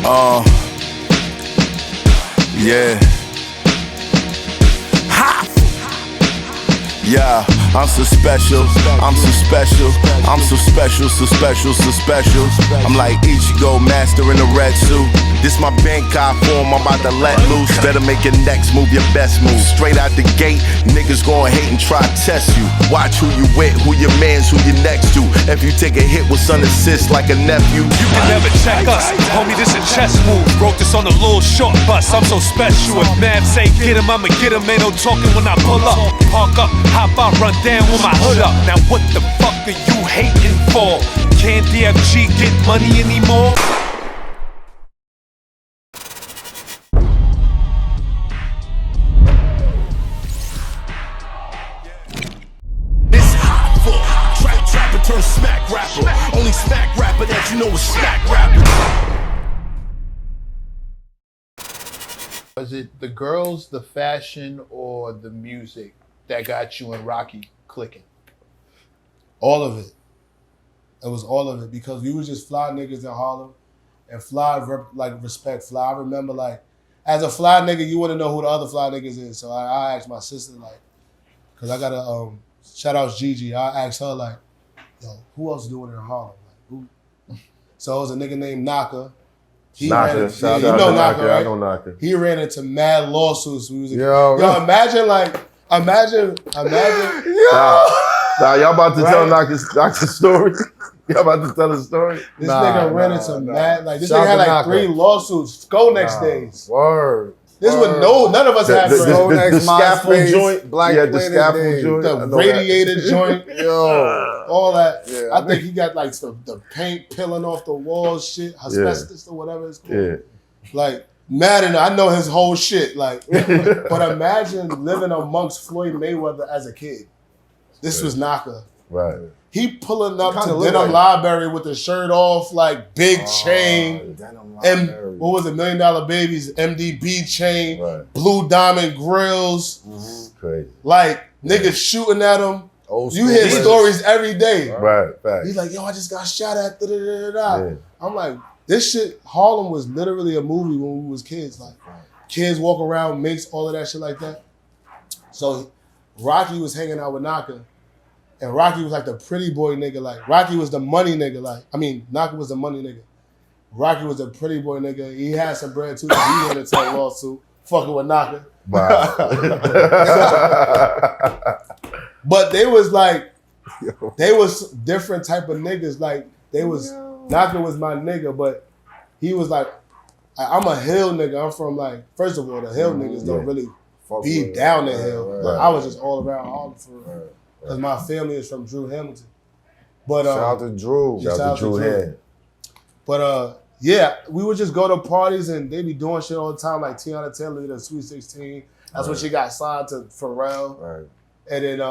Yeah. Ha! Yeah, I'm so special, I'm so special, I'm so special, so special, so special. I'm like Ichigo, master in a red suit. This my Bankai form, I'm about to let loose. Better make your next move your best move. Straight out the gate, niggas gon' hate and try to test you. Watch who you with, who your mans, who you next to. If you take a hit with son assist like a nephew, you can never check us, homie, this a chess move. Wrote this on a little short bus, I'm so special. If Mav say get him, I'ma get him. Ain't no talking when I pull up. Park up, hop out, run down with my hood up. Now what the fuck are you hating for? Can't DFG get money anymore? It's hot for trapper turn smack rapper. Only smack rapper that you know is smack rapper. Was it the girls, the fashion, or the music that got you and Rocky clicking? All of it. It was all of it because we was just fly niggas in Harlem and fly, respect fly. I remember like, as a fly nigga, you want to know who the other fly niggas is. So I asked my sister like, cause I got a, shout out Gigi. I asked her like, yo, who else doing it in Harlem? Like, who? So it was a nigga named Naka. Naka, shout you out know to Naka, right? I know Naka. He ran into mad lawsuits. We was yo, imagine like, imagine. Nah, y'all about to tell Naka's story? Y'all about to tell his story? This nigga ran into mad, like this nigga had like 3 lawsuits. Go next days. Word. This was none of us had the scaffold joint, Black the scaffold joint, the radiator joint, yo, all that. Yeah, I think he got like the paint peeling off the walls, shit, asbestos or whatever it's called. Yeah. Like Madden, I know his whole shit. Like, but imagine living amongst Floyd Mayweather as a kid. This was Naka. Right. He pulling up to Denim Library with the shirt off, like big chain, and what was it, $1 Million Babies, MDB chain, blue diamond grills, crazy. Like niggas shooting at him. You hear stories every day. Right, fact. He's like, yo, I just got shot at. Yeah. I'm like, this shit. Harlem was literally a movie when we was kids. Like, kids walk around, makes all of that shit like that. So Rocky was hanging out with Naka. And Rocky was like the pretty boy nigga. Like, Rocky was the money nigga. Like, I mean, Naka was the money nigga. Rocky was a pretty boy nigga. He had some bread too. He went into a lawsuit, fucking with Naka. Wow. But they was like, they was different type of niggas. Like, they was, Naka was my nigga, but he was like, I'm a hill nigga. I'm from like, first of all, the hill niggas don't really be down the hill. But I was just all around Harlem for real. Because my family is from Drew Hamilton. But shout out to Drew. Shout out to Drew Ham. But yeah, we would just go to parties and they be doing shit all the time. Like Tiana Taylor did a Sweet 16. That's when she got signed to Pharrell. Right. And then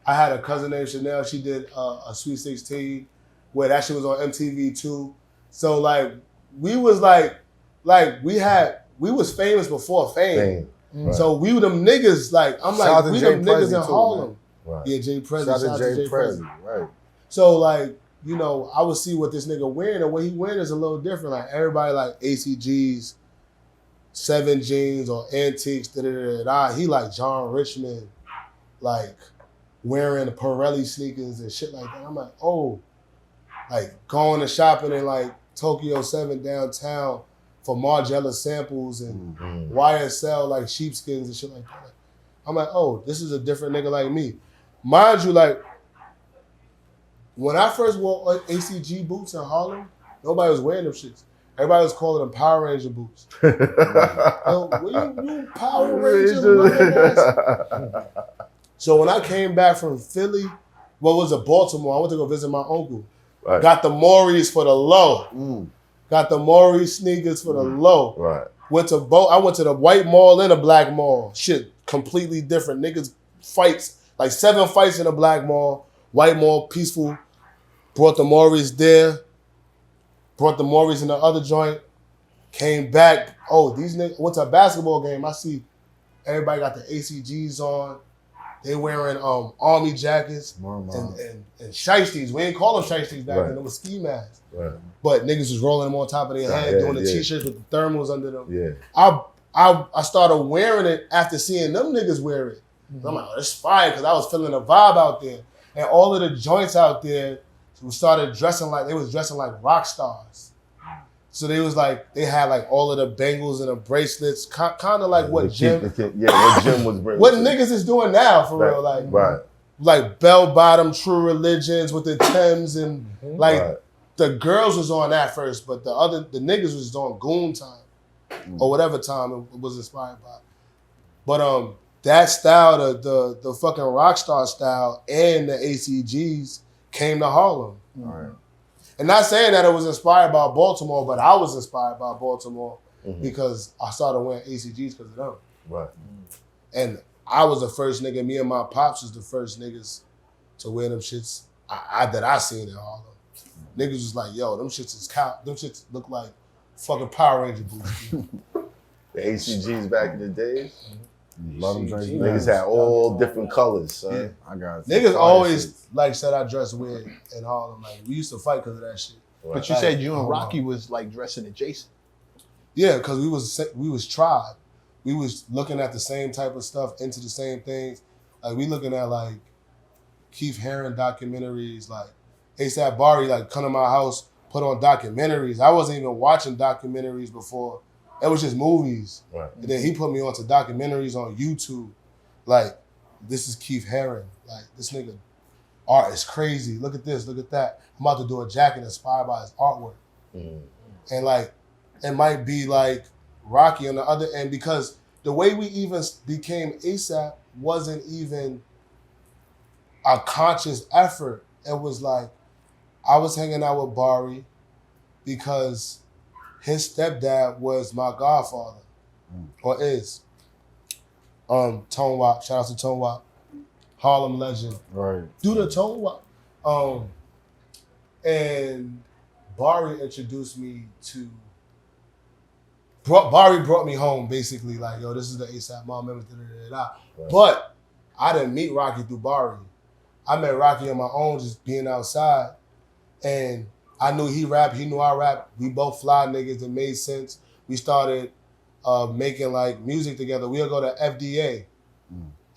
I had a cousin named Chanel. She did a Sweet 16 where that shit was on MTV too. So like we was we was famous before fame. Right. So we were them niggas. Like I'm like we them niggas in Harlem. Right. Yeah, Jay Prezi. Shout out to Jay Prezi. Right. So like, you know, I would see what this nigga wearing, and what he wearing is a little different. Like everybody like ACGs, 7 jeans or antiques, He like John Richmond, like wearing the Pirelli sneakers and shit like that. I'm like, oh, like going to shopping in like Tokyo 7 downtown for Margiela samples and YSL like sheepskins and shit like that. I'm like, oh, this is a different nigga like me. Mind you, like, when I first wore ACG boots in Harlem, nobody was wearing them shits. Everybody was calling them Power Ranger boots. Like, yo, you Power Ranger? So when I came back from Philly, was it Baltimore? I went to go visit my uncle. Right. Got the Maury's for the low. Got the Maury sneakers for the low. Right. I went to the white mall and a black mall. Shit, completely different. Niggas fights, like 7 fights in a black mall. White mall, peaceful. Brought the Maury's there. Brought the Maury's in the other joint. Came back. Oh, these niggas, went to a basketball game. I see everybody got the ACGs on. They wearing army jackets and shiesties. We ain't call them shiesties back then. Them was ski masks. Right. But niggas was rolling them on top of their head, doing the t-shirts with the thermals under them. Yeah. I started wearing it after seeing them niggas wear it. I'm like, oh, it's fire, because I was feeling the vibe out there. And all of the joints out there started dressing like rock stars. So they had like all of the bangles and the bracelets, kind of like what Jim was bringing. What niggas is doing now, for real. Like bell-bottom True Religions with the Timbs and the girls was on that first, but the niggas was on Goon Time or whatever time it was inspired by. But that style, the fucking Rockstar style and the ACGs came to Harlem. Right. And not saying that it was inspired by Baltimore, but I was inspired by Baltimore because I started wearing ACGs because of them. Right. And I was the first nigga, me and my pops was the first niggas to wear them shits that I seen in Harlem. Niggas was like, yo, them shits look like fucking Power Ranger boots. The ACGs back in the days. Love them drinks. Niggas had all different colors, son. Yeah. I got niggas always said I dressed weird in Harlem. Like we used to fight because of that shit. Right. But you said you and Rocky was like dressing adjacent. Yeah, because we was tribe. We was looking at the same type of stuff, into the same things. Like we looking at like Keith Haring documentaries, like ASAP Bari like come to my house, put on documentaries. I wasn't even watching documentaries before. It was just movies. Right. And then he put me onto documentaries on YouTube. Like, this is Keith Haring. Like, this nigga art is crazy. Look at this, look at that. I'm about to do a jacket inspired by his artwork. And like, it might be like Rocky on the other end, because the way we even became ASAP wasn't even a conscious effort. It was like, I was hanging out with Bari because his stepdad was my godfather, or is. Tone Wop, shout out to Tone Wop, Harlem legend. Right. Do the Tone Wop. And Bari introduced me to, Bari brought me home basically, like, yo, this is the ASAP mom member, Right. But I didn't meet Rocky through Bari. I met Rocky on my own, just being outside. And I knew he rapped, he knew I rapped. We both fly niggas, it made sense. We started making like music together. We'll go to FDA.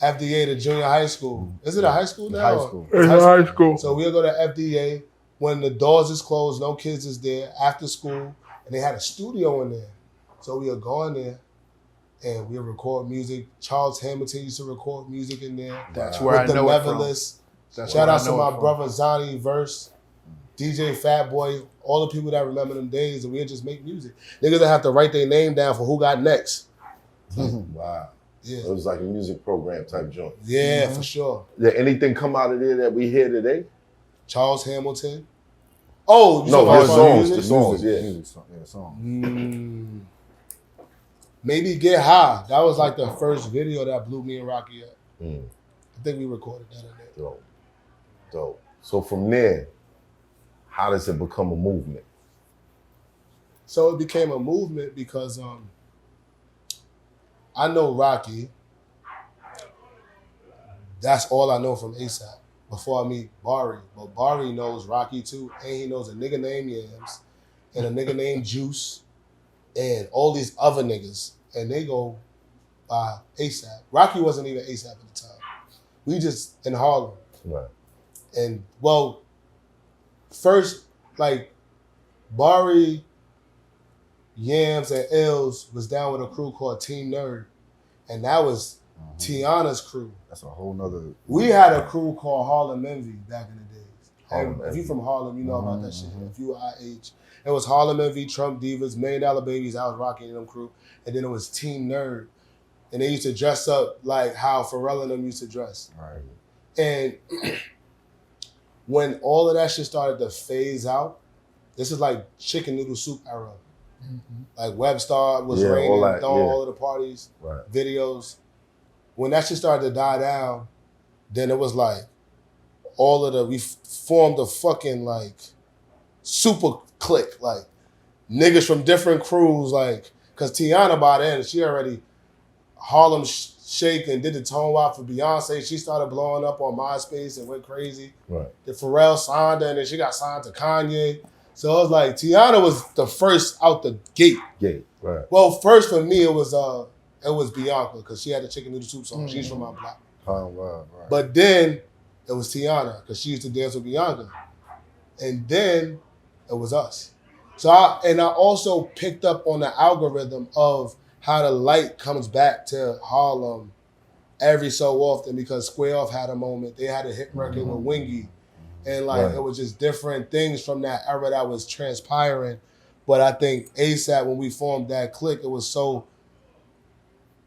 FDA to junior high school. Is it a high school now? High school. It's high school. So we'll go to FDA when the doors is closed, no kids is there, after school, and they had a studio in there. So we'll go in there and we'll record music. Charles Hamilton used to record music in there. That's where I know it from. Shout out to my brother Zani Verse, DJ Fat Boy, all the people that remember them days, and we'll just make music. Niggas that have to write their name down for who got next. Wow. Yeah. It was like a music program type joint. Yeah, for sure. Did anything come out of there that we hear today? Charles Hamilton. Oh, the songs, yeah. Yeah, songs. Maybe Get High. That was like the first video that blew me and Rocky up. I think we recorded that in there. Dope. So from there, how does it become a movement? So it became a movement because I know Rocky. That's all I know from ASAP before I meet Bari. But Bari knows Rocky too, and he knows a nigga named Yams and a nigga named Juice and all these other niggas, and they go by ASAP. Rocky wasn't even ASAP at the time. We just in Harlem. Right. And well, first, like, Bari, Yams, and Ills was down with a crew called Team Nerd. And that was Tiana's crew. That's a whole nother... We had a crew called Harlem Envy back in the days. If you from Harlem, you know about that shit. If you were IH. It was Harlem Envy, Trump Divas, $1 Million Babies, I was rocking in them crew. And then it was Team Nerd. And they used to dress up like how Pharrell and them used to dress. Right. And... when all of that shit started to phase out, this is like chicken noodle soup era. Like Webstar was raining, throwing all of the parties, videos. When that shit started to die down, then it was like we formed a fucking like super clique, like niggas from different crews, like, cause Tiana by then, she already Harlem Shake and did the tone wop for Beyonce. She started blowing up on MySpace and went crazy. Right. Then Pharrell signed her, and then she got signed to Kanye. So it was like Tiana was the first out the gate. Right. Well, first for me it was Bianca because she had the Chicken Noodle Soup song. She's from my block. Oh, right. But then it was Tiana because she used to dance with Bianca, and then it was us. So I also picked up on the algorithm of how the light comes back to Harlem every so often because Square Off had a moment. They had a hit record with Wingy. And it was just different things from that era that was transpiring. But I think ASAP, when we formed that clique, it was so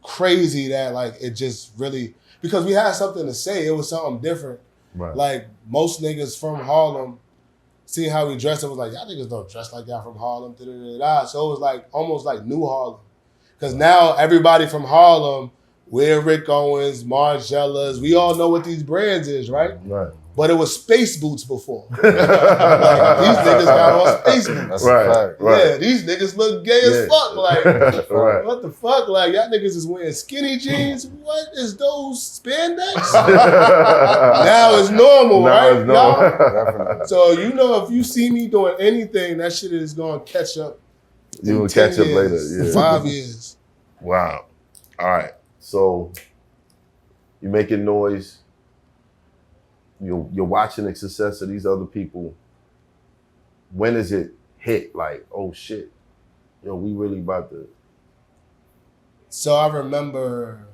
crazy that it just really, because we had something to say, it was something different. Right. Like most niggas from Harlem, seeing how we dressed, it was like, y'all niggas don't dress like y'all from Harlem. So it was almost like new Harlem. Because now everybody from Harlem, we're Rick Owens, Margielas, we all know what these brands is, right? Right. But it was space boots before. These niggas got on space boots. That's right. Yeah, these niggas look gay as fuck. Right. What the fuck? Y'all niggas is wearing skinny jeans. What is those spandex? Now it's normal, right? It's normal. So if you see me doing anything, that shit is gonna catch up. You will catch up later. Yeah. 5 years. Wow. All right. So you're making noise. You're watching the success of these other people. When does it hit? Oh shit, we really about to. So I remember.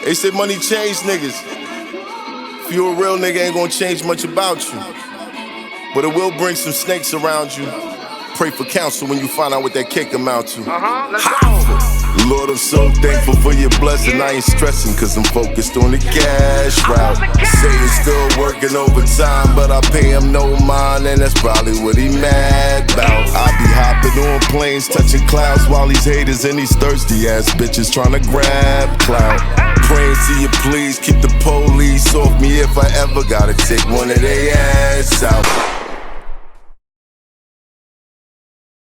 They said money change niggas. If you a real nigga, ain't gonna change much about you. But it will bring some snakes around you. Pray for counsel when you find out what that kick amount to. Let's go. Lord, I'm so thankful for your blessing. I ain't stressing cause I'm focused on the cash route. Say he's still working overtime, but I pay him no mind, and that's probably what he mad about. I be hopping on planes, touching clouds while these haters and these thirsty ass bitches trying to grab clout. Praying to you please keep the police off me if I ever gotta take one of they ass out.